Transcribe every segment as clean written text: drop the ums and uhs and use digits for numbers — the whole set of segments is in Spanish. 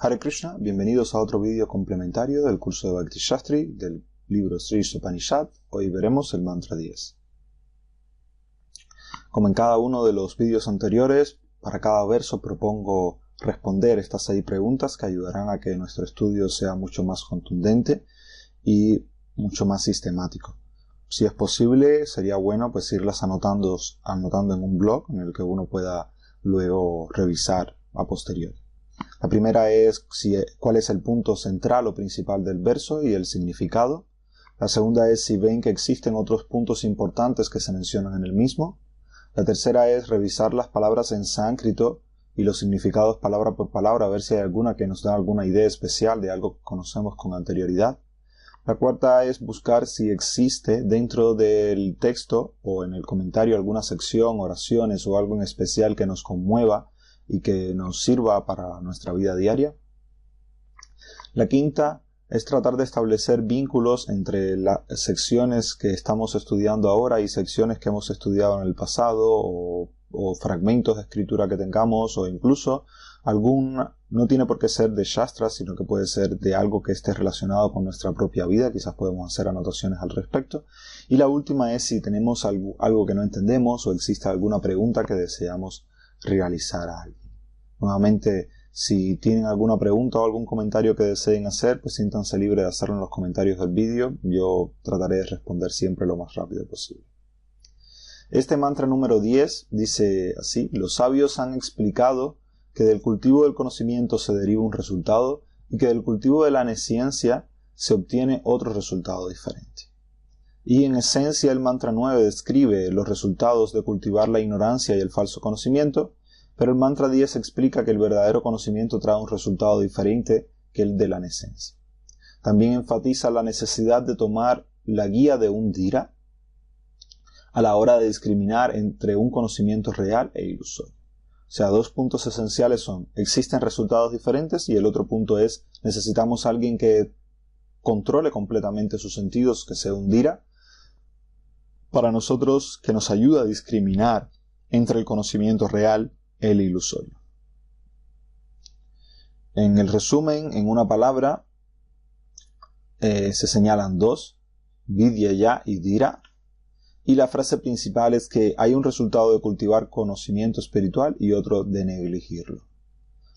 Hare Krishna, bienvenidos a otro vídeo complementario del curso de Bhakti Shastri del libro Sri Upanishad. Hoy veremos el mantra 10. Como en cada uno de los vídeos anteriores, para cada verso propongo responder estas 6 preguntas que ayudarán a que nuestro estudio sea mucho más contundente y mucho más sistemático. Si es posible, sería bueno pues irlas anotando en un blog en el que uno pueda luego revisar a posteriori. La primera es cuál es el punto central o principal del verso y el significado. La segunda es si ven que existen otros puntos importantes que se mencionan en el mismo. La tercera es revisar las palabras en sánscrito y los significados palabra por palabra, a ver si hay alguna que nos da alguna idea especial de algo que conocemos con anterioridad. La cuarta es buscar si existe dentro del texto o en el comentario alguna sección, oraciones o algo en especial que nos conmueva y que nos sirva para nuestra vida diaria. La quinta es tratar de establecer vínculos entre las secciones que estamos estudiando ahora y secciones que hemos estudiado en el pasado o fragmentos de escritura que tengamos o incluso no tiene por qué ser de Shastra, sino que puede ser de algo que esté relacionado con nuestra propia vida. Quizás podemos hacer anotaciones al respecto. Y la última es si tenemos algo que no entendemos o existe alguna pregunta que deseamos realizar a alguien. Nuevamente, si tienen alguna pregunta o algún comentario que deseen hacer, pues siéntanse libres de hacerlo en los comentarios del vídeo. Yo trataré de responder siempre lo más rápido posible. Este mantra número 10 dice así: los sabios han explicado que del cultivo del conocimiento se deriva un resultado y que del cultivo de la nesciencia se obtiene otro resultado diferente. Y en esencia el mantra 9 describe los resultados de cultivar la ignorancia y el falso conocimiento, pero el mantra 10 explica que el verdadero conocimiento trae un resultado diferente que el de la nescencia. También enfatiza la necesidad de tomar la guía de un dhira a la hora de discriminar entre un conocimiento real e ilusorio. O sea, 2 puntos esenciales son: existen resultados diferentes, y el otro punto es: necesitamos a alguien que controle completamente sus sentidos, que sea un dhira, para nosotros, que nos ayude a discriminar entre el conocimiento real y el ilusorio. En el resumen, en una palabra, se señalan 2, vidya y dhira. Y la frase principal es que hay un resultado de cultivar conocimiento espiritual y otro de negligirlo.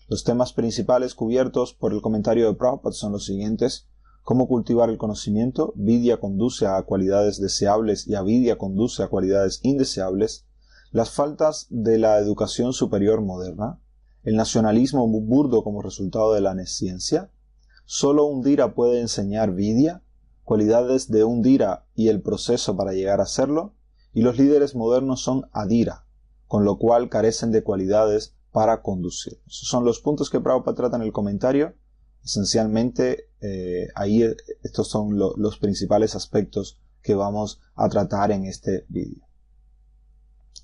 Los temas principales cubiertos por el comentario de Prabhupada son los siguientes: cómo cultivar el conocimiento. Vidya conduce a cualidades deseables y avidya conduce a cualidades indeseables. Las faltas de la educación superior moderna. El nacionalismo burdo como resultado de la nesciencia. Solo un dhira puede enseñar vidya. Cualidades de un dhira y el proceso para llegar a hacerlo, y los líderes modernos son adhira, con lo cual carecen de cualidades para conducir. Esos son los puntos que Prabhupada trata en el comentario. Esencialmente, estos son los principales aspectos que vamos a tratar en este vídeo.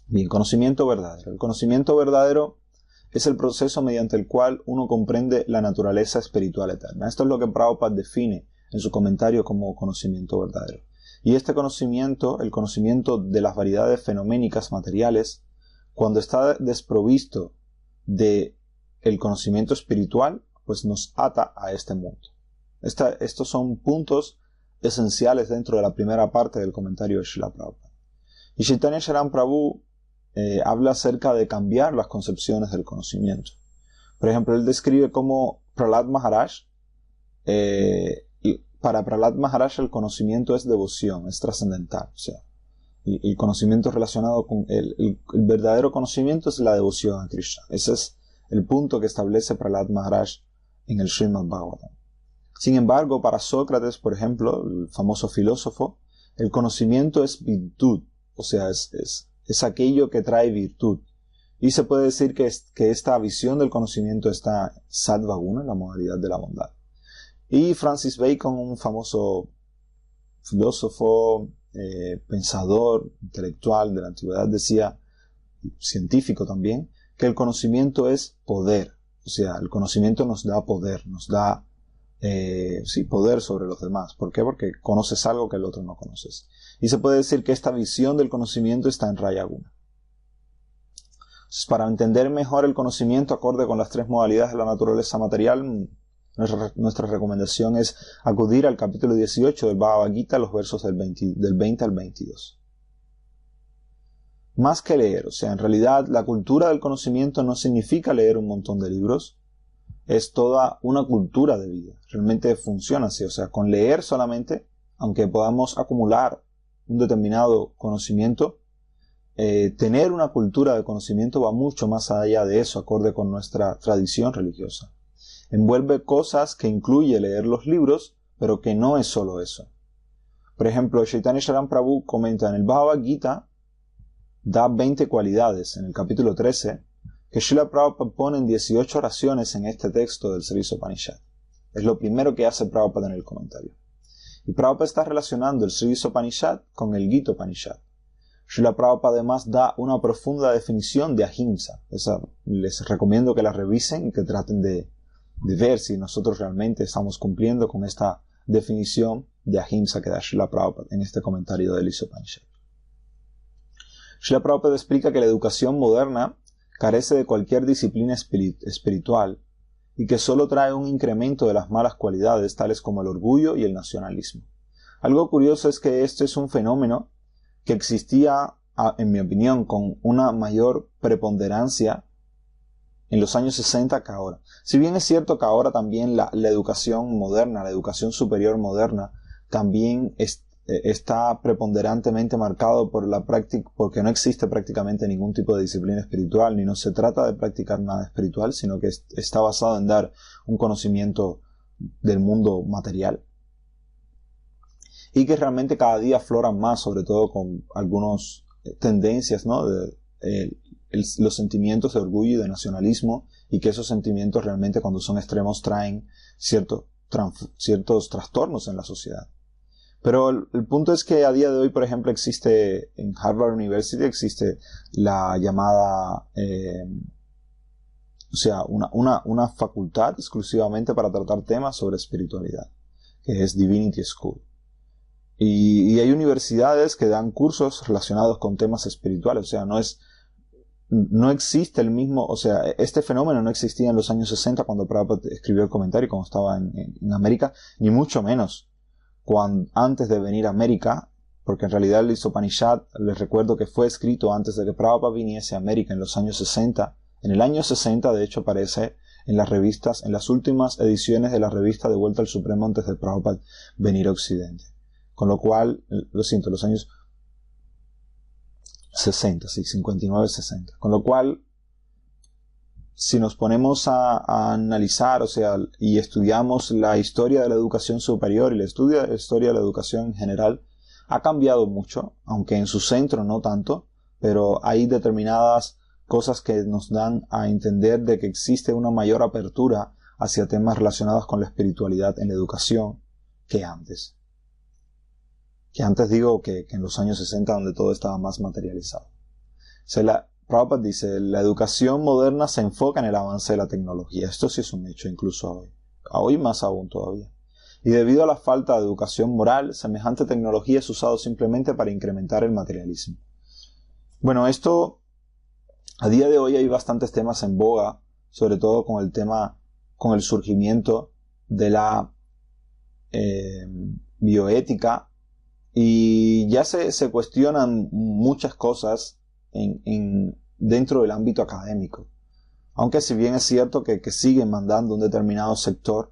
Bien, conocimiento verdadero. El conocimiento verdadero es el proceso mediante el cual uno comprende la naturaleza espiritual eterna. Esto es lo que Prabhupada define en su comentario como conocimiento verdadero. Y este conocimiento, el conocimiento de las variedades fenoménicas materiales, cuando está desprovisto de el conocimiento espiritual, pues nos ata a este mundo. Estos son puntos esenciales dentro de la primera parte del comentario de Srila Prabhupada. Y Chaitanya Charan Prabhu habla acerca de cambiar las concepciones del conocimiento. Por ejemplo, él describe cómo Prahlad Maharaj, para Prahlad Maharaj el conocimiento es devoción, es trascendental. O sea, el conocimiento relacionado con el verdadero conocimiento es la devoción a Krishna. Ese es el punto que establece Prahlad Maharaj en el Srimad Bhagavatam. Sin embargo, para Sócrates, por ejemplo, el famoso filósofo, el conocimiento es virtud, o sea, es aquello que trae virtud. Y se puede decir que esta visión del conocimiento está sattva guna, en la modalidad de la bondad. Y Francis Bacon, un famoso filósofo, pensador, intelectual de la antigüedad, decía, científico también, que el conocimiento es poder. O sea, el conocimiento nos da poder, nos da poder sobre los demás. ¿Por qué? Porque conoces algo que el otro no conoces. Y se puede decir que esta visión del conocimiento está en Raya Guna. Entonces, para entender mejor el conocimiento acorde con las tres modalidades de la naturaleza material, nuestra recomendación es acudir al capítulo 18 del Bhagavad Gita, los versos del 20 al 22. Más que leer, o sea, en realidad la cultura del conocimiento no significa leer un montón de libros, es toda una cultura de vida. Realmente funciona así, o sea, con leer solamente, aunque podamos acumular un determinado conocimiento, tener una cultura de conocimiento va mucho más allá de eso, acorde con nuestra tradición religiosa. Envuelve cosas que incluye leer los libros, pero que no es solo eso. Por ejemplo, Chaitanya Charan Prabhu comenta en el Bhagavad Gita, da 20 cualidades en el capítulo 13, que Srila Prabhupada pone en 18 oraciones en este texto del Sri Upanishad. Es lo primero que hace Prabhupada en el comentario. Y Prabhupada está relacionando el Sri Upanishad con el Gita Upanishad. Srila Prabhupada además da una profunda definición de ahimsa. Les recomiendo que la revisen y que traten de ver si nosotros realmente estamos cumpliendo con esta definición de ahimsa que da Srila Prabhupada en este comentario del Upanishad. Srila Prabhupada explica que la educación moderna carece de cualquier disciplina espiritual y que solo trae un incremento de las malas cualidades tales como el orgullo y el nacionalismo. Algo curioso es que este es un fenómeno que existía, en mi opinión, con una mayor preponderancia en los años 60 que ahora. Si bien es cierto que ahora también la educación moderna, la educación superior moderna, también está preponderantemente marcado por la práctica, porque no existe prácticamente ningún tipo de disciplina espiritual, ni no se trata de practicar nada espiritual, sino que está basado en dar un conocimiento del mundo material. Y que realmente cada día afloran más, sobre todo con algunas tendencias, ¿no? Los sentimientos de orgullo y de nacionalismo, y que esos sentimientos realmente cuando son extremos traen ciertos trastornos en la sociedad. Pero el punto es que a día de hoy, por ejemplo, existe en Harvard University, existe la llamada, una facultad exclusivamente para tratar temas sobre espiritualidad, que es Divinity School. Y hay universidades que dan cursos relacionados con temas espirituales, o sea, no existe el mismo, o sea, este fenómeno no existía en los años 60 cuando Prabhupada escribió el comentario, cuando estaba en América, ni mucho menos antes de venir a América, porque en realidad el Upanishad, les recuerdo que fue escrito antes de que Prabhupada viniese a América en los años 60. En el año 60, de hecho, aparece en las revistas, en las últimas ediciones de la revista De Vuelta al Supremo antes de Prabhupada venir a Occidente. Con lo cual, los años 60, sí, 59, 60. Con lo cual, si nos ponemos a analizar, o sea, y estudiamos la historia de la educación superior y la historia de la educación en general, ha cambiado mucho, aunque en su centro no tanto, pero hay determinadas cosas que nos dan a entender de que existe una mayor apertura hacia temas relacionados con la espiritualidad en la educación que antes. Que antes digo que en los años 60 donde todo estaba más materializado. Prabhupada dice, la educación moderna se enfoca en el avance de la tecnología. Esto sí es un hecho incluso hoy más aún todavía. Y debido a la falta de educación moral, semejante tecnología es usada simplemente para incrementar el materialismo. Bueno, esto, a día de hoy hay bastantes temas en boga, sobre todo con el surgimiento de la bioética, y ya se cuestionan muchas cosas dentro del ámbito académico. Aunque si bien es cierto que siguen mandando un determinado sector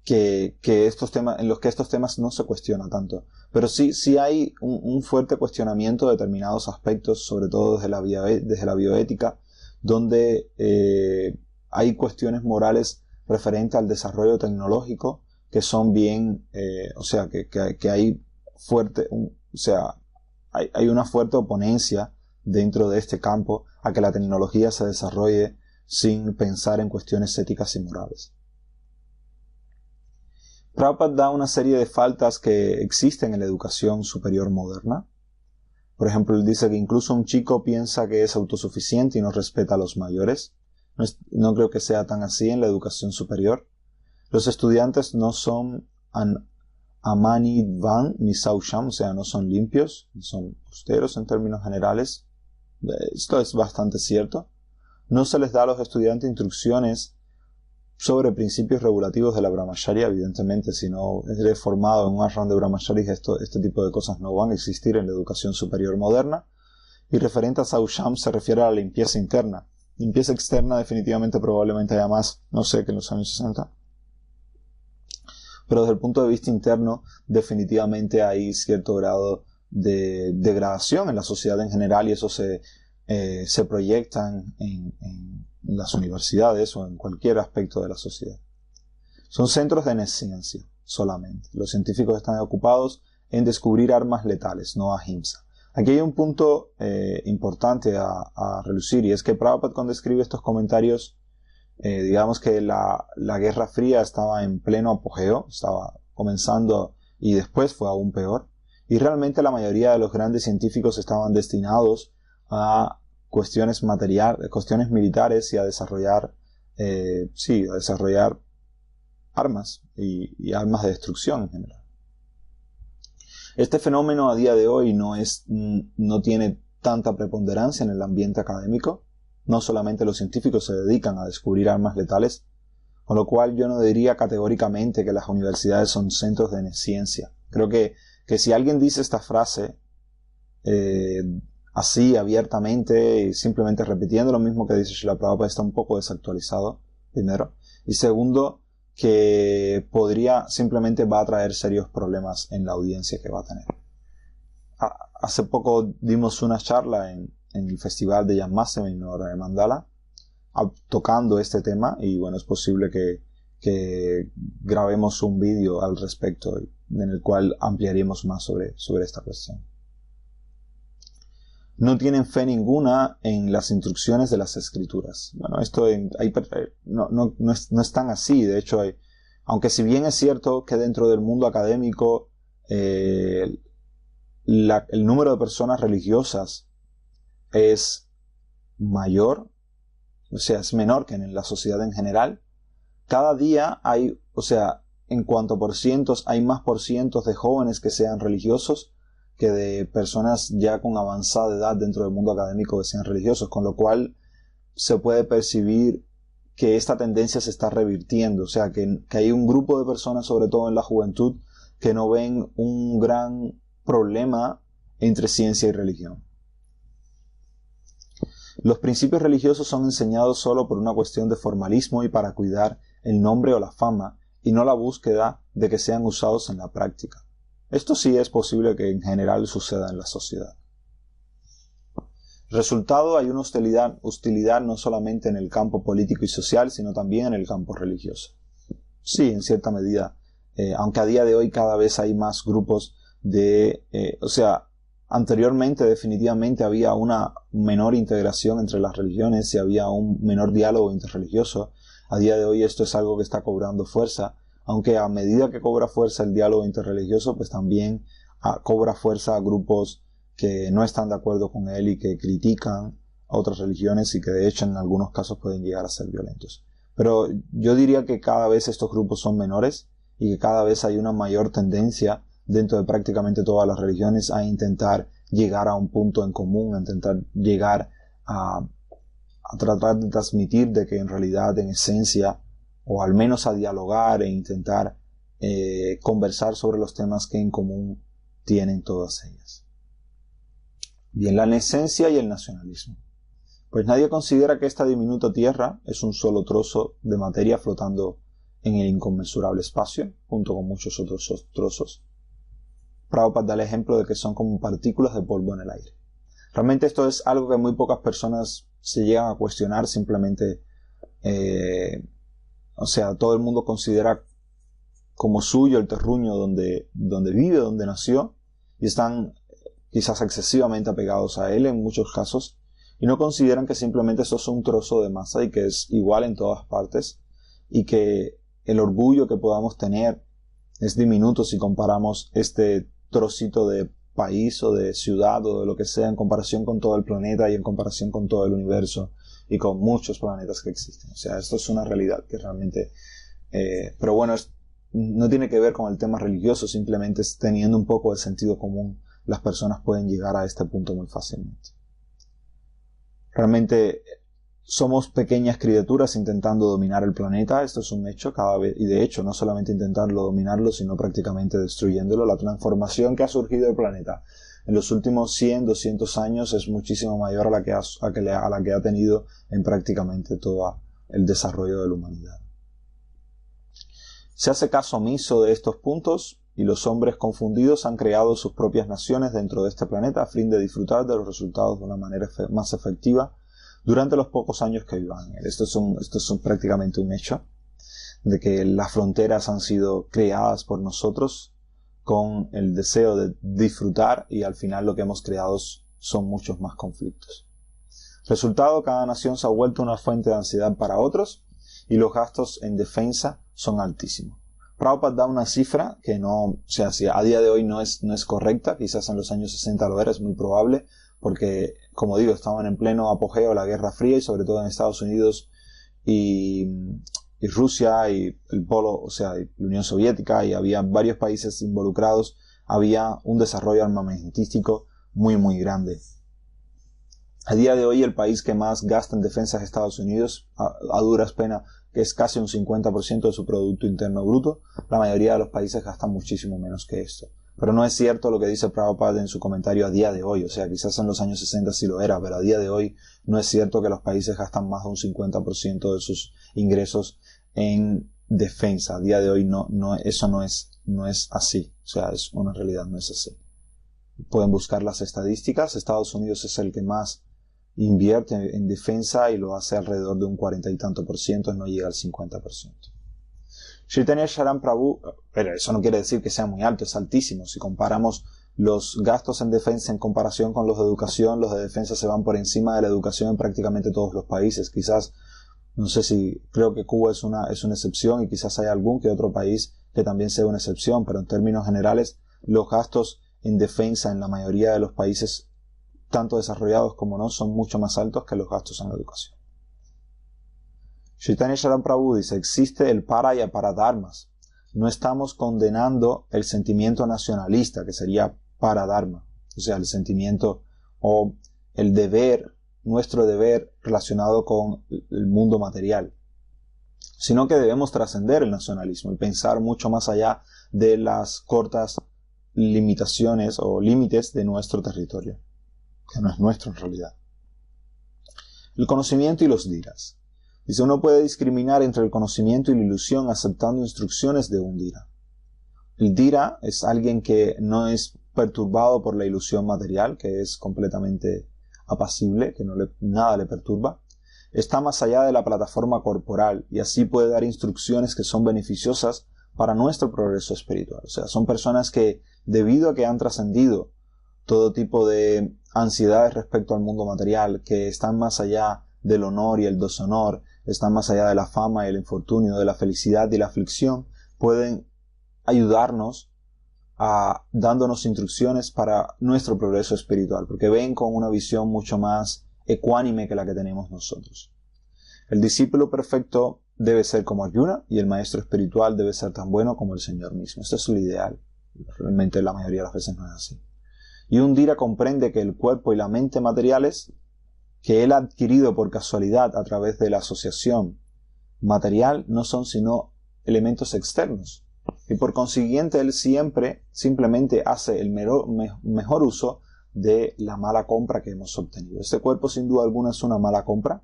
que estos temas, en los que estos temas no se cuestionan tanto. Pero sí hay un fuerte cuestionamiento de determinados aspectos, sobre todo desde la bioética, donde hay cuestiones morales referentes al desarrollo tecnológico que son bien, que hay fuerte, hay una fuerte oponencia dentro de este campo a que la tecnología se desarrolle sin pensar en cuestiones éticas y morales. Prabhupada da una serie de faltas que existen en la educación superior moderna. Por ejemplo, él dice que incluso un chico piensa que es autosuficiente y no respeta a los mayores. No creo que sea tan así en la educación superior. Los estudiantes no son amanidvan ni sausham, o sea, no son limpios, son austeros en términos generales. Esto es bastante cierto. No se les da a los estudiantes instrucciones sobre principios regulativos de la Brahmacharya, evidentemente. Si no eres formado en un ashram de Brahmacharis, este tipo de cosas no van a existir en la educación superior moderna. Y referente a Sausham se refiere a la limpieza interna. Limpieza externa definitivamente probablemente haya más, no sé, que en los años 60. Pero desde el punto de vista interno definitivamente hay cierto grado de degradación en la sociedad en general, y eso se proyecta en las universidades o en cualquier aspecto de la sociedad. Son centros de nesciencia solamente. Los científicos están ocupados en descubrir armas letales, no ahimsa. Aquí hay un punto importante a relucir, y es que Prabhupada, cuando escribe estos comentarios, digamos que la Guerra Fría estaba en pleno apogeo, estaba comenzando, y después fue aún peor, y realmente la mayoría de los grandes científicos estaban destinados a cuestiones cuestiones militares y a desarrollar armas y armas de destrucción en general. Este fenómeno a día de hoy no tiene tanta preponderancia en el ambiente académico. No solamente los científicos se dedican a descubrir armas letales, con lo cual yo no diría categóricamente que las universidades son centros de nesciencia. Creo que si alguien dice esta frase así abiertamente y simplemente repitiendo lo mismo que dice Srila Prabhupada, está un poco desactualizado, primero. Y segundo, que simplemente va a traer serios problemas en la audiencia que va a tener. Hace poco dimos una charla en el festival de Janmasemi en Mandala, tocando este tema, y bueno, es posible que grabemos un vídeo al respecto en el cual ampliaremos más sobre esta cuestión. No tienen fe ninguna en las instrucciones de las escrituras. Bueno, esto no es tan así. De hecho, aunque si bien es cierto que dentro del mundo académico el número de personas religiosas es mayor, o sea, es menor que en la sociedad en general, cada día en cuanto a porcientos, hay más porcientos de jóvenes que sean religiosos que de personas ya con avanzada edad dentro del mundo académico que sean religiosos, con lo cual se puede percibir que esta tendencia se está revirtiendo, o sea, que hay un grupo de personas, sobre todo en la juventud, que no ven un gran problema entre ciencia y religión. Los principios religiosos son enseñados solo por una cuestión de formalismo y para cuidar el nombre o la fama, y no la búsqueda de que sean usados en la práctica. Esto sí es posible que en general suceda en la sociedad. Resultado, hay una hostilidad no solamente en el campo político y social, sino también en el campo religioso. Sí, en cierta medida, aunque a día de hoy cada vez hay más grupos anteriormente definitivamente había una menor integración entre las religiones y había un menor diálogo interreligioso. A día de hoy esto es algo que está cobrando fuerza, aunque a medida que cobra fuerza el diálogo interreligioso, pues también cobra fuerza a grupos que no están de acuerdo con él y que critican a otras religiones y que de hecho en algunos casos pueden llegar a ser violentos. Pero yo diría que cada vez estos grupos son menores y que cada vez hay una mayor tendencia dentro de prácticamente todas las religiones a intentar llegar a un punto en común, a intentar llegar a tratar de transmitir de que en realidad, en esencia, o al menos a dialogar e intentar conversar sobre los temas que en común tienen todas ellas. Bien, la esencia y el nacionalismo. Pues nadie considera que esta diminuta tierra es un solo trozo de materia flotando en el inconmensurable espacio, junto con muchos otros trozos. Prabhupada da el ejemplo de que son como partículas de polvo en el aire. Realmente esto es algo que muy pocas personas se llegan a cuestionar, simplemente, todo el mundo considera como suyo el terruño donde vive, donde nació, y están quizás excesivamente apegados a él en muchos casos, y no consideran que simplemente eso es un trozo de masa y que es igual en todas partes, y que el orgullo que podamos tener es diminuto si comparamos este trocito de país o de ciudad o de lo que sea en comparación con todo el planeta y en comparación con todo el universo y con muchos planetas que existen. O sea, esto es una realidad que realmente... pero bueno, no tiene que ver con el tema religioso, simplemente es teniendo un poco de sentido común, las personas pueden llegar a este punto muy fácilmente. Realmente somos pequeñas criaturas intentando dominar el planeta, esto es un hecho cada vez, y de hecho no solamente intentarlo dominarlo, sino prácticamente destruyéndolo. La transformación que ha surgido del planeta en los últimos 100, 200 años es muchísimo mayor a la que ha tenido en prácticamente todo el desarrollo de la humanidad. Se hace caso omiso de estos puntos y los hombres confundidos han creado sus propias naciones dentro de este planeta a fin de disfrutar de los resultados de una manera más efectiva durante los pocos años que vivan en él. Esto es prácticamente un hecho de que las fronteras han sido creadas por nosotros con el deseo de disfrutar y al final lo que hemos creado son muchos más conflictos. Resultado, cada nación se ha vuelto una fuente de ansiedad para otros y los gastos en defensa son altísimos. Prabhupada da una cifra que si a día de hoy no es correcta, quizás en los años 60 lo era, es muy probable, porque, como digo, estaban en pleno apogeo la Guerra Fría y sobre todo en Estados Unidos y Rusia y el polo, y la Unión Soviética, y había varios países involucrados, había un desarrollo armamentístico muy muy grande. A día de hoy el país que más gasta en defensa es Estados Unidos, a duras penas, que es casi un 50% de su Producto Interno Bruto. La mayoría de los países gastan muchísimo menos que esto. Pero no es cierto lo que dice Prabhupada en su comentario a día de hoy. Quizás en los años 60 sí lo era, pero a día de hoy no es cierto que los países gastan más de un 50% de sus ingresos en defensa. A día de hoy eso no es así. Es una realidad, no es así. Pueden buscar las estadísticas. Estados Unidos es el que más invierte en defensa y lo hace alrededor de un 40 y tanto por ciento, no llega al 50%. Chaitanya Charan Prabhu, pero eso no quiere decir que sea muy alto, es altísimo. Si comparamos los gastos en defensa en comparación con los de educación, los de defensa se van por encima de la educación en prácticamente todos los países. Quizás, no sé si, creo que Cuba es una excepción y quizás hay algún que otro país que también sea una excepción, pero en términos generales, los gastos en defensa en la mayoría de los países, tanto desarrollados como no, son mucho más altos que los gastos en la educación. Chaitanya Charan Prabhu dice, existe el para y aparadharmas. No estamos condenando el sentimiento nacionalista, que sería paradharma, el sentimiento o el deber, nuestro deber relacionado con el mundo material, sino que debemos trascender el nacionalismo y pensar mucho más allá de las cortas limitaciones o límites de nuestro territorio, que no es nuestro en realidad. El conocimiento y los dhiras. Dice, uno puede discriminar entre el conocimiento y la ilusión aceptando instrucciones de un dhira. El dhira es alguien que no es perturbado por la ilusión material, que es completamente apacible, que nada le perturba. Está más allá de la plataforma corporal y así puede dar instrucciones que son beneficiosas para nuestro progreso espiritual. Son personas que, debido a que han trascendido todo tipo de ansiedades respecto al mundo material, que están más allá del honor y el deshonor, están más allá de la fama y el infortunio, de la felicidad y la aflicción, pueden ayudarnos dándonos instrucciones para nuestro progreso espiritual, porque ven con una visión mucho más ecuánime que la que tenemos nosotros. El discípulo perfecto debe ser como Arjuna y el maestro espiritual debe ser tan bueno como el Señor mismo. Esto es lo ideal. Realmente la mayoría de las veces no es así. Y un dhira comprende que el cuerpo y la mente materiales que él ha adquirido por casualidad a través de la asociación material no son sino elementos externos. Y por consiguiente él simplemente hace el mejor uso de la mala compra que hemos obtenido. Este cuerpo sin duda alguna es una mala compra,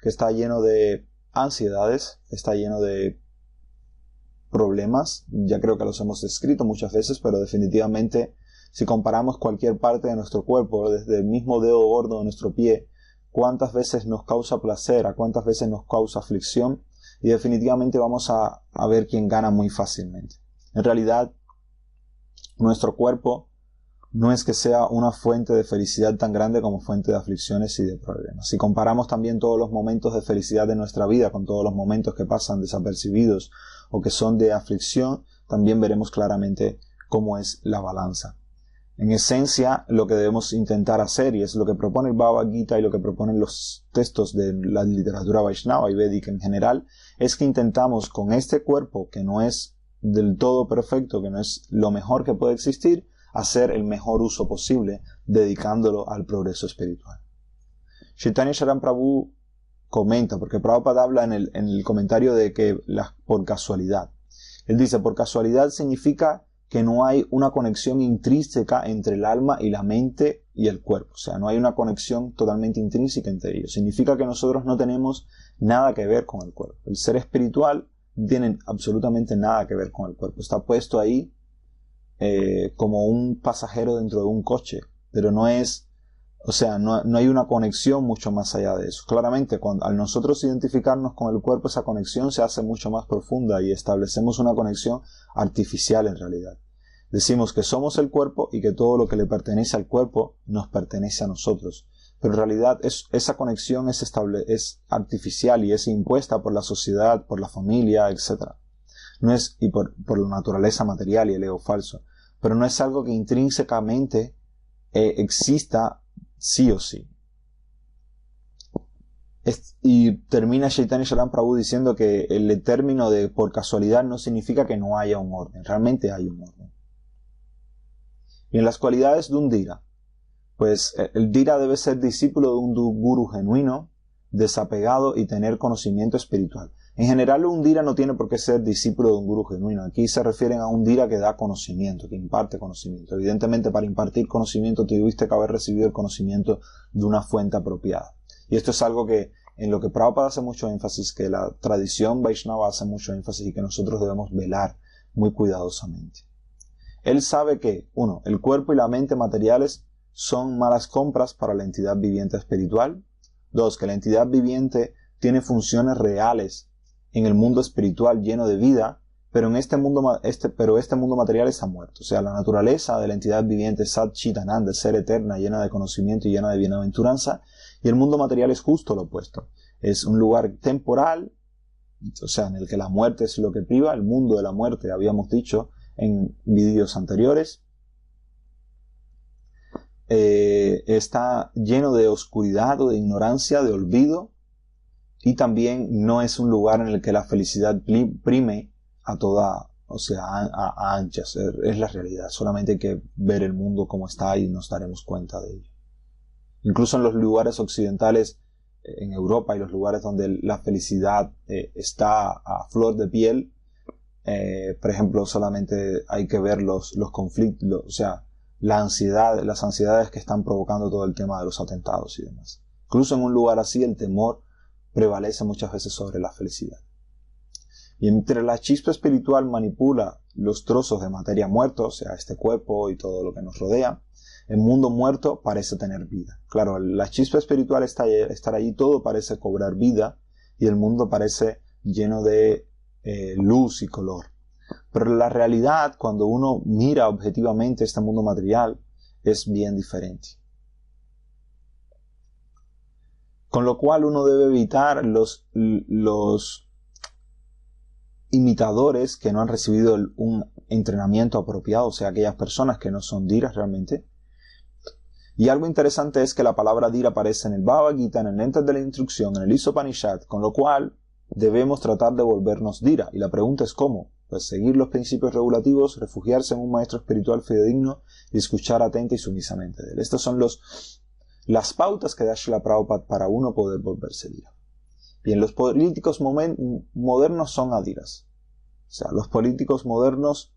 que está lleno de ansiedades, está lleno de problemas, ya creo que los hemos descrito muchas veces, pero definitivamente si comparamos cualquier parte de nuestro cuerpo, desde el mismo dedo gordo de nuestro pie, cuántas veces nos causa placer, a cuántas veces nos causa aflicción, y definitivamente vamos a ver quién gana muy fácilmente. En realidad, nuestro cuerpo no es que sea una fuente de felicidad tan grande como fuente de aflicciones y de problemas. Si comparamos también todos los momentos de felicidad de nuestra vida con todos los momentos que pasan desapercibidos o que son de aflicción, también veremos claramente cómo es la balanza. En esencia, lo que debemos intentar hacer, y es lo que propone el Bhagavad Gita y lo que proponen los textos de la literatura Vaishnava y Védica en general, es que intentamos con este cuerpo, que no es del todo perfecto, que no es lo mejor que puede existir, hacer el mejor uso posible, dedicándolo al progreso espiritual. Chaitanya Charan Prabhu comenta, porque Prabhupada habla en el comentario de que por casualidad. Él dice, por casualidad significa que no hay una conexión intrínseca entre el alma y la mente y el cuerpo. O sea, no hay una conexión totalmente intrínseca entre ellos. Significa que nosotros no tenemos nada que ver con el cuerpo. El ser espiritual no tiene absolutamente nada que ver con el cuerpo. Está puesto ahí como un pasajero dentro de un coche, pero no es... O sea, no hay una conexión mucho más allá de eso. Claramente, al nosotros identificarnos con el cuerpo, esa conexión se hace mucho más profunda y establecemos una conexión artificial en realidad. Decimos que somos el cuerpo y que todo lo que le pertenece al cuerpo nos pertenece a nosotros. Pero en realidad esa conexión es artificial y es impuesta por la sociedad, por la familia, etc. No es, y por la naturaleza material y el ego falso. Pero no es algo que intrínsecamente exista sí o sí. Y termina Chaitanya Charan Prabhu diciendo que el término de por casualidad no significa que no haya un orden. Realmente hay un orden. Y en las cualidades de un Dhira, pues el Dhira debe ser discípulo de un guru genuino, desapegado y tener conocimiento espiritual. En general, un Dhira no tiene por qué ser discípulo de un guru genuino. Aquí se refieren a un Dhira que da conocimiento, que imparte conocimiento. Evidentemente, para impartir conocimiento tuviste que haber recibido el conocimiento de una fuente apropiada. Y esto es algo que en lo que Prabhupada hace mucho énfasis, que la tradición Vaishnava hace mucho énfasis y que nosotros debemos velar muy cuidadosamente. Él sabe que, 1, el cuerpo y la mente materiales son malas compras para la entidad viviente espiritual. 2, que la entidad viviente tiene funciones reales en el mundo espiritual lleno de vida, pero este mundo material está muerto. O sea, la naturaleza de la entidad viviente Sat Chit Ananda, ser eterna, llena de conocimiento y llena de bienaventuranza, y el mundo material es justo lo opuesto. Es un lugar temporal, o sea, en el que la muerte es lo que priva, el mundo de la muerte, habíamos dicho en vídeos anteriores. Está lleno de oscuridad o de ignorancia, de olvido, y también no es un lugar en el que la felicidad prime a toda, o sea, a anchas. Es la realidad. Solamente hay que ver el mundo como está y nos daremos cuenta de ello. Incluso en los lugares occidentales, en Europa y los lugares donde la felicidad está a flor de piel, por ejemplo, solamente hay que ver los conflictos, o sea, las ansiedades que están provocando todo el tema de los atentados y demás. Incluso en un lugar así, el temor prevalece muchas veces sobre la felicidad. Y entre la chispa espiritual manipula los trozos de materia muertos, o sea, este cuerpo y todo lo que nos rodea, el mundo muerto parece tener vida. Claro, la chispa espiritual estar ahí, todo parece cobrar vida y el mundo parece lleno de luz y color. Pero la realidad, cuando uno mira objetivamente este mundo material, es bien diferente. Con lo cual uno debe evitar los imitadores que no han recibido un entrenamiento apropiado, o sea, aquellas personas que no son dhiras realmente. Y algo interesante es que la palabra dhira aparece en el Bhagavad Gita, en el Lentes de la Instrucción, en el Isopanishad, con lo cual debemos tratar de volvernos dhira. Y la pregunta es ¿cómo? Pues seguir los principios regulativos, refugiarse en un maestro espiritual fidedigno y escuchar atenta y sumisamente de él. Estas son las pautas que da Srila Prabhupada para uno poder volverse dhira. Bien, los políticos modernos son adhiras. O sea, los políticos modernos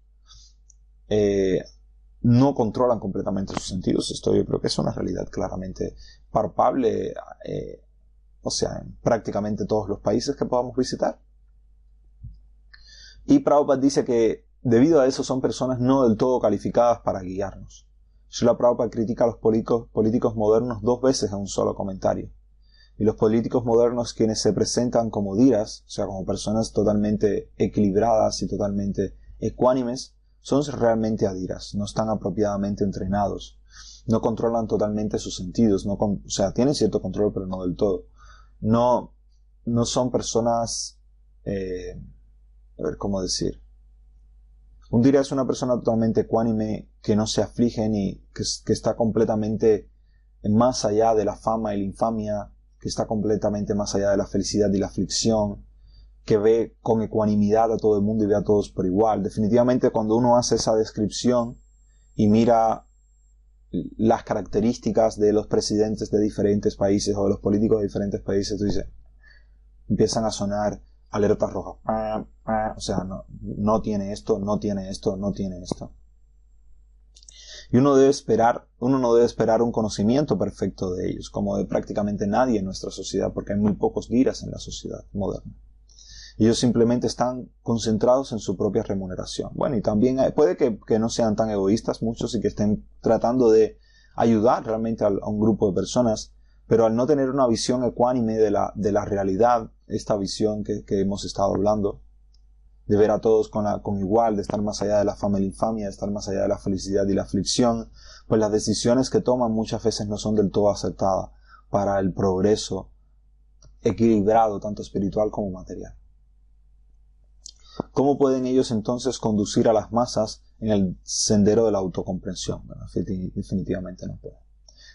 no controlan completamente sus sentidos. Esto yo creo que es una realidad claramente palpable, o sea, en prácticamente todos los países que podamos visitar. Y Prabhupada dice que debido a eso son personas no del todo calificadas para guiarnos. Srila Prabhupada critica a los políticos modernos 2 veces en un solo comentario. Y los políticos modernos, quienes se presentan como dhiras, o sea, como personas totalmente equilibradas y totalmente ecuánimes, son realmente adhiras, no están apropiadamente entrenados, no controlan totalmente sus sentidos, o sea, tienen cierto control, pero no del todo. No son personas, a ver cómo decir. Un dhira es una persona totalmente ecuánime, que no se aflige ni que está completamente más allá de la fama y la infamia, que está completamente más allá de la felicidad y la aflicción, que ve con ecuanimidad a todo el mundo y ve a todos por igual. Definitivamente cuando uno hace esa descripción y mira las características de los presidentes de diferentes países o de los políticos de diferentes países, tú dices, empiezan a sonar alertas rojas. O sea, no tiene esto, no tiene esto, no tiene esto. Y uno no debe esperar un conocimiento perfecto de ellos, como de prácticamente nadie en nuestra sociedad, porque hay muy pocos giras en la sociedad moderna. Ellos simplemente están concentrados en su propia remuneración. Bueno, y también puede que no sean tan egoístas muchos y que estén tratando de ayudar realmente a un grupo de personas, pero al no tener una visión ecuánime de la realidad, esta visión que hemos estado hablando, de ver a todos con igual, de estar más allá de la fama y la infamia, de estar más allá de la felicidad y la aflicción, pues las decisiones que toman muchas veces no son del todo acertadas para el progreso equilibrado, tanto espiritual como material. ¿Cómo pueden ellos entonces conducir a las masas en el sendero de la autocomprensión? Bueno, definitivamente no pueden.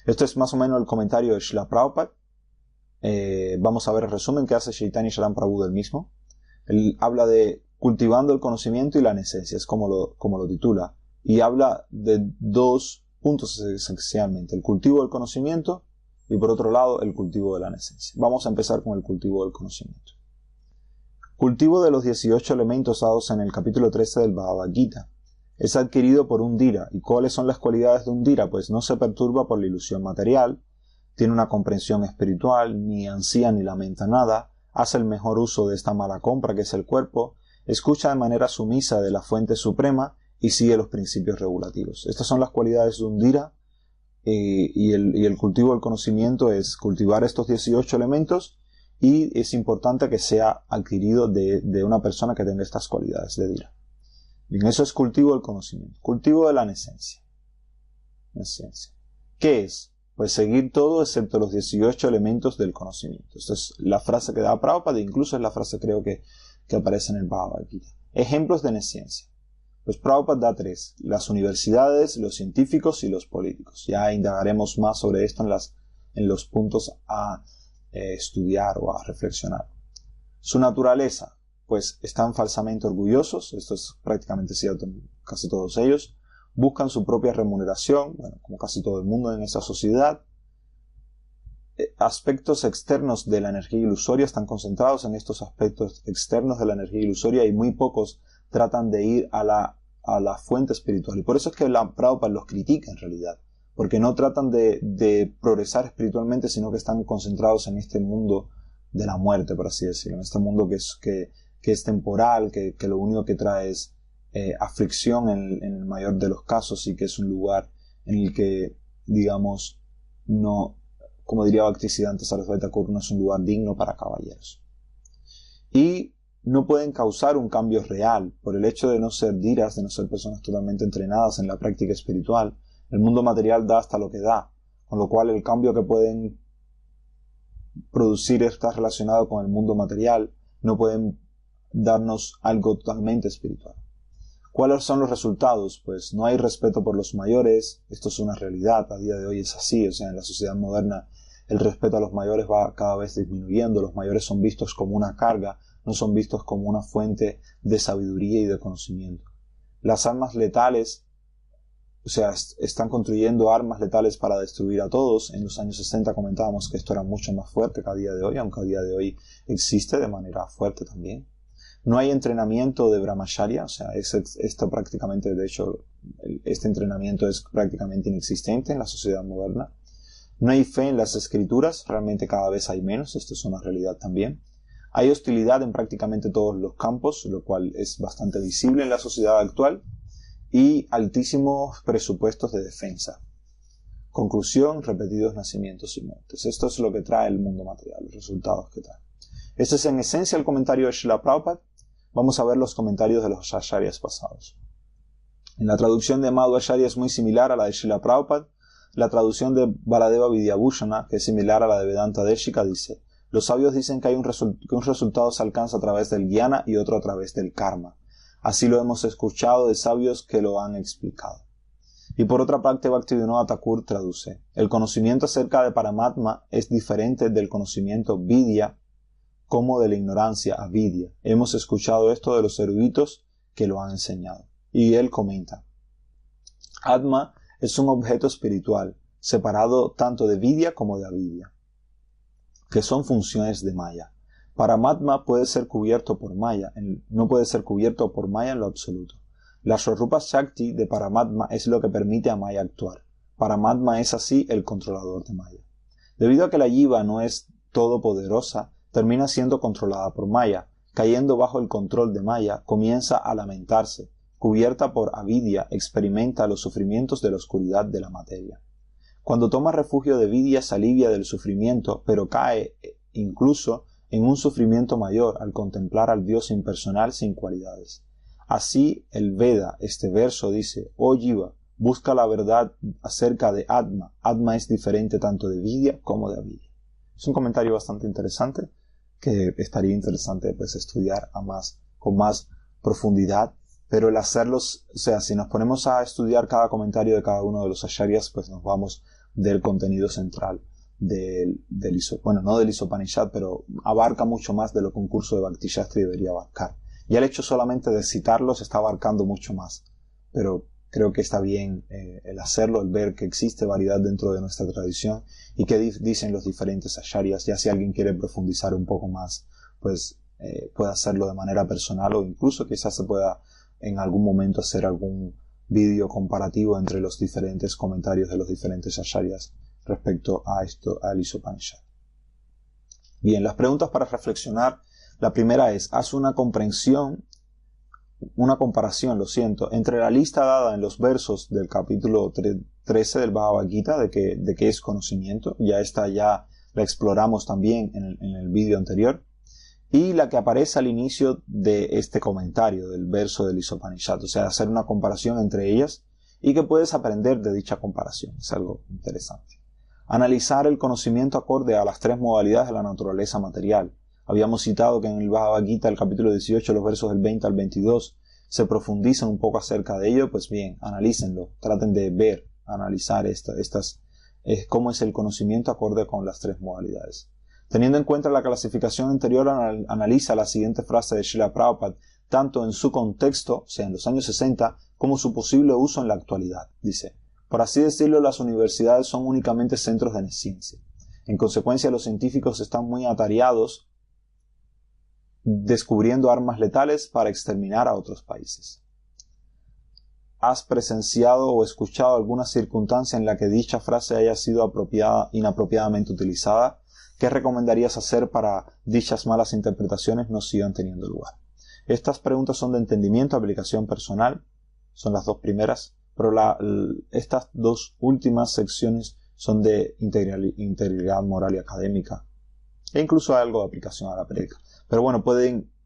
Esto es más o menos el comentario de Srila Prabhupada. Vamos a ver el resumen que hace Chaitanya Charan Prabhu del mismo. Él habla de cultivando el conocimiento y la nesencia, es como lo titula. Y habla de dos puntos esencialmente, el cultivo del conocimiento y por otro lado el cultivo de la nesencia. Vamos a empezar con el cultivo del conocimiento. Cultivo de los 18 elementos dados en el capítulo 13 del Bhagavad Gita. Es adquirido por un Dhira. ¿Y cuáles son las cualidades de un Dhira? Pues no se perturba por la ilusión material, tiene una comprensión espiritual, ni ansía ni lamenta nada, hace el mejor uso de esta mala compra que es el cuerpo, escucha de manera sumisa de la fuente suprema y sigue los principios regulativos. Estas son las cualidades de un Dhira y el cultivo del conocimiento es cultivar estos 18 elementos y es importante que sea adquirido de una persona que tenga estas cualidades de Dhira. Bien, eso es cultivo del conocimiento. Cultivo de la nesencia. ¿Qué es? Pues seguir todo excepto los 18 elementos del conocimiento. Esta es la frase que da Prabhupada, e incluso es la frase creo que aparece en el Bhagavad Gita. Ejemplos de nesencia. Pues Prabhupada da 3. Las universidades, los científicos y los políticos. Ya indagaremos más sobre esto en los puntos a estudiar o a reflexionar. Su naturaleza. Pues están falsamente orgullosos. Esto es prácticamente cierto en casi todos ellos. Buscan su propia remuneración, bueno, como casi todo el mundo en esta sociedad. Aspectos externos de la energía ilusoria están concentrados en estos aspectos externos de la energía ilusoria y muy pocos tratan de ir a la fuente espiritual. Y por eso es que la Prabhupada los critica en realidad, porque no tratan de progresar espiritualmente, sino que están concentrados en este mundo de la muerte, por así decirlo, en este mundo que es temporal, que lo único que trae es aflicción en el mayor de los casos y que es un lugar en el que, digamos, no, como diría Bhaktisiddhanta Sarasvati Thakur, no es un lugar digno para caballeros. Y no pueden causar un cambio real por el hecho de no ser dhiras, de no ser personas totalmente entrenadas en la práctica espiritual. El mundo material da hasta lo que da, con lo cual el cambio que pueden producir está relacionado con el mundo material, no pueden darnos algo totalmente espiritual. ¿Cuáles son los resultados? Pues no hay respeto por los mayores. Esto es una realidad, a día de hoy es así. O sea, en la sociedad moderna el respeto a los mayores va cada vez disminuyendo. Los mayores son vistos como una carga, no son vistos como una fuente de sabiduría y de conocimiento. Las armas letales, o sea, están construyendo armas letales para destruir a todos. En los años 60 comentábamos que esto era mucho más fuerte que a día de hoy, aunque a día de hoy existe de manera fuerte también. No hay entrenamiento de brahmacharya, o sea, esto prácticamente, de hecho, este entrenamiento es prácticamente inexistente en la sociedad moderna. No hay fe en las escrituras, realmente cada vez hay menos, esto es una realidad también. Hay hostilidad en prácticamente todos los campos, lo cual es bastante visible en la sociedad actual, y altísimos presupuestos de defensa. Conclusión, repetidos nacimientos y muertes. Esto es lo que trae el mundo material, los resultados que trae. Este es en esencia el comentario de Srila Prabhupada. Vamos a ver los comentarios de los acharyas pasados. En la traducción de Madhvacharya es muy similar a la de Srila Prabhupada. La traducción de Baladeva Vidyabhushana, que es similar a la de Vedanta Deshika, dice: los sabios dicen que un resultado se alcanza a través del jnana y otro a través del karma. Así lo hemos escuchado de sabios que lo han explicado. Y por otra parte, Bhaktivinoda Thakur traduce: el conocimiento acerca de Paramatma es diferente del conocimiento vidya como de la ignorancia avidya. Hemos escuchado esto de los eruditos que lo han enseñado. Y él comenta: Atma es un objeto espiritual, separado tanto de vidya como de avidya, que son funciones de Maya. Paramatma puede ser cubierto por Maya, no puede ser cubierto por Maya en lo absoluto. La Swarupa Shakti de Paramatma es lo que permite a Maya actuar. Paramatma es así el controlador de Maya. Debido a que la Jiva no es todopoderosa, termina siendo controlada por Maya. Cayendo bajo el control de Maya, comienza a lamentarse. Cubierta por avidya, experimenta los sufrimientos de la oscuridad de la materia. Cuando toma refugio de vidya, se alivia del sufrimiento, pero cae incluso en un sufrimiento mayor al contemplar al Dios impersonal sin cualidades. Así el Veda, este verso dice: oh Jiva, busca la verdad acerca de Atma. Atma es diferente tanto de vidya como de avidya. Es un comentario bastante interesante que estaría interesante pues estudiar con más profundidad, pero el hacerlos, o sea, si nos ponemos a estudiar cada comentario de cada uno de los acharyas, pues nos vamos del contenido central no del Isopanishad, pero abarca mucho más de lo que un curso de Bhakti Shastri debería abarcar. Y el hecho solamente de citarlos está abarcando mucho más, pero creo que está bien el hacerlo, el ver que existe variedad dentro de nuestra tradición y que dicen los diferentes acharyas. Ya si alguien quiere profundizar un poco más, pues puede hacerlo de manera personal, o incluso quizás se pueda en algún momento hacer algún vídeo comparativo entre los diferentes comentarios de los diferentes acharyas respecto a esto, al Isopanishad. Bien, las preguntas para reflexionar. La primera es: haz una comparación, entre la lista dada en los versos del capítulo 13 del Bhagavad Gita de qué es conocimiento. Ya la exploramos también en el vídeo anterior. Y la que aparece al inicio de este comentario del verso del Isopanishad. O sea, hacer una comparación entre ellas y que puedes aprender de dicha comparación. Es algo interesante. Analizar el conocimiento acorde a las tres modalidades de la naturaleza material. Habíamos citado que en el Bhagavad Gita, el capítulo 18, los versos del 20 al 22, se profundizan un poco acerca de ello. Pues bien, analícenlo, traten de ver, analizar cómo es el conocimiento acorde con las tres modalidades. Teniendo en cuenta la clasificación anterior, analiza la siguiente frase de Srila Prabhupada, tanto en su contexto, o sea, en los años 60, como su posible uso en la actualidad. Dice: por así decirlo, las universidades son únicamente centros de ciencia. En consecuencia, los científicos están muy atareados descubriendo armas letales para exterminar a otros países. ¿Has presenciado o escuchado alguna circunstancia en la que dicha frase haya sido inapropiadamente utilizada? ¿Qué recomendarías hacer para dichas malas interpretaciones no sigan teniendo lugar? Estas preguntas son de entendimiento, aplicación personal, son las dos primeras, pero estas dos últimas secciones son de integridad moral y académica, e incluso hay algo de aplicación a la prédica. Pero bueno,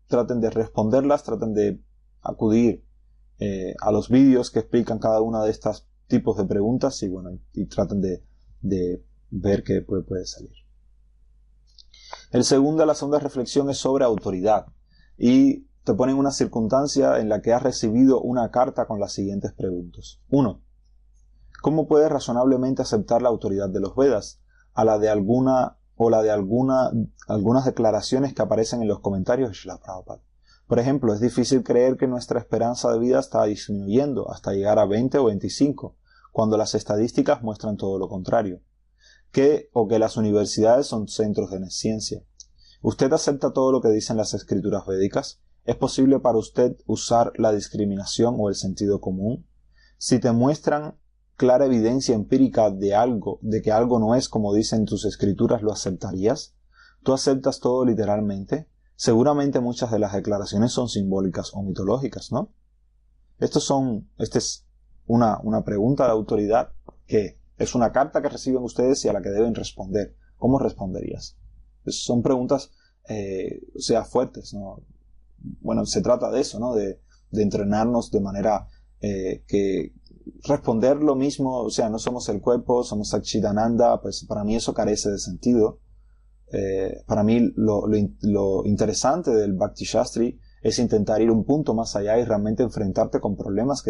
traten de responderlas, traten de acudir a los vídeos que explican cada una de estos tipos de preguntas y traten de ver qué puede salir. La segunda reflexión es sobre autoridad, y te ponen una circunstancia en la que has recibido una carta con las siguientes preguntas. 1. ¿Cómo puedes razonablemente aceptar la autoridad de los Vedas a la de algunas declaraciones que aparecen en los comentarios de Srila Prabhupada? Por ejemplo, es difícil creer que nuestra esperanza de vida está disminuyendo hasta llegar a 20 o 25, cuando las estadísticas muestran todo lo contrario. Que las universidades son centros de ciencia. ¿Usted acepta todo lo que dicen las escrituras védicas? ¿Es posible para usted usar la discriminación o el sentido común? Si te muestran clara evidencia empírica de que algo no es como dicen tus escrituras, ¿lo aceptarías? ¿Tú aceptas todo literalmente? Seguramente muchas de las declaraciones son simbólicas o mitológicas, ¿no? Esta es una pregunta de autoridad que es una carta que reciben ustedes y a la que deben responder. ¿Cómo responderías? Son preguntas, fuertes, ¿no? Bueno, se trata de eso, ¿no? De entrenarnos de manera que responder lo mismo, o sea, no somos el cuerpo, somos Satchidananda, pues para mí eso carece de sentido. Para mí lo interesante del Bhakti Shastri es intentar ir un punto más allá y realmente enfrentarte con problemas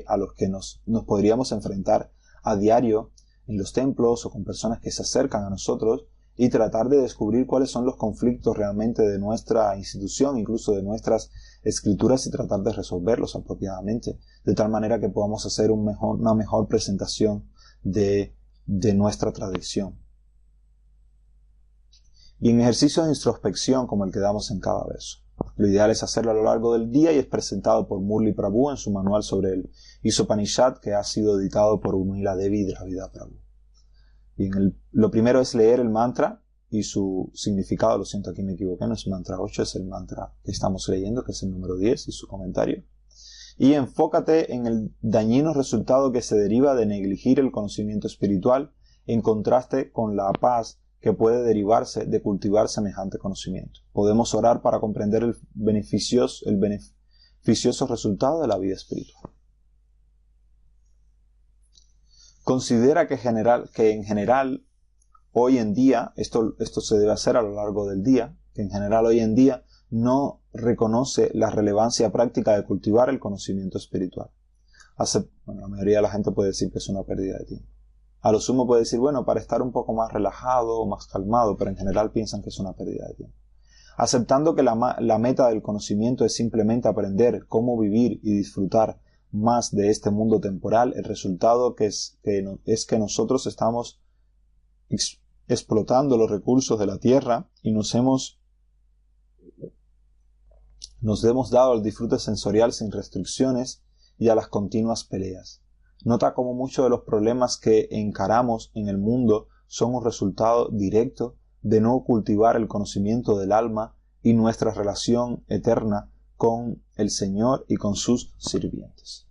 a los que nos podríamos enfrentar a diario en los templos o con personas que se acercan a nosotros, y tratar de descubrir cuáles son los conflictos realmente de nuestra institución, incluso de nuestras escrituras y tratar de resolverlos apropiadamente, de tal manera que podamos hacer una mejor presentación de nuestra tradición. Y en ejercicios de introspección como el que damos en cada verso. Lo ideal es hacerlo a lo largo del día y es presentado por Murli Prabhu en su manual sobre el Isopanishad, que ha sido editado por Unila Devi Dravida Prabhu. Bien, lo primero es leer el mantra y su significado. Lo siento, aquí me equivoqué, no es el mantra 8, es el mantra que estamos leyendo, que es el número 10, y su comentario. Y enfócate en el dañino resultado que se deriva de negligir el conocimiento espiritual, en contraste con la paz que puede derivarse de cultivar semejante conocimiento. Podemos orar para comprender el beneficioso resultado de la vida espiritual. Considera que en general hoy en día, esto se debe hacer a lo largo del día, que en general hoy en día no reconoce la relevancia práctica de cultivar el conocimiento espiritual. La mayoría de la gente puede decir que es una pérdida de tiempo. A lo sumo puede decir, bueno, para estar un poco más relajado o más calmado, pero en general piensan que es una pérdida de tiempo. Aceptando que la meta del conocimiento es simplemente aprender cómo vivir y disfrutar más de este mundo temporal, el resultado es que nosotros estamos explotando los recursos de la tierra y nos hemos dado al disfrute sensorial sin restricciones y a las continuas peleas. Nota cómo muchos de los problemas que encaramos en el mundo son un resultado directo de no cultivar el conocimiento del alma y nuestra relación eterna con el Señor y con sus sirvientes.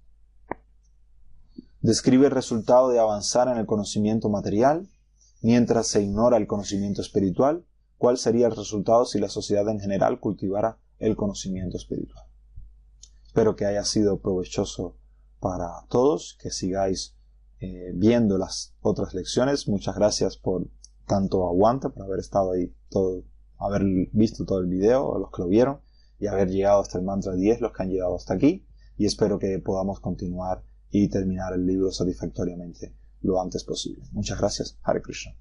Describe el resultado de avanzar en el conocimiento material mientras se ignora el conocimiento espiritual. ¿Cuál sería el resultado si la sociedad en general cultivara el conocimiento espiritual? Espero que haya sido provechoso para todos, que sigáis viendo las otras lecciones. Muchas gracias por tanto aguante, por haber estado ahí haber visto todo el video, a los que lo vieron, y haber llegado hasta el mantra 10, los que han llegado hasta aquí, y espero que podamos continuar y terminar el libro satisfactoriamente lo antes posible. Muchas gracias. Hare Krishna.